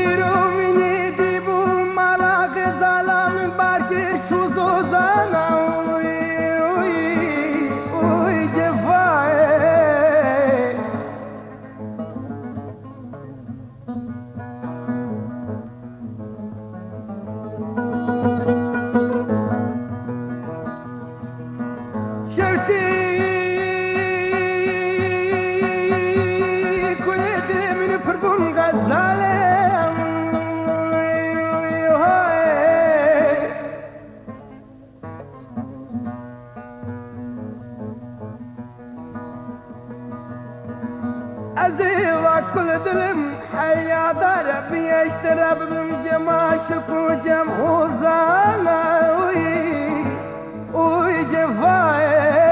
Irumini di bu malak zalam barkir chuzozana uy cevae şevti kuledi min parbun gazale أزيوا كل دلم حيا دار بيشترب من جماشك وجم وزانا وي جفاي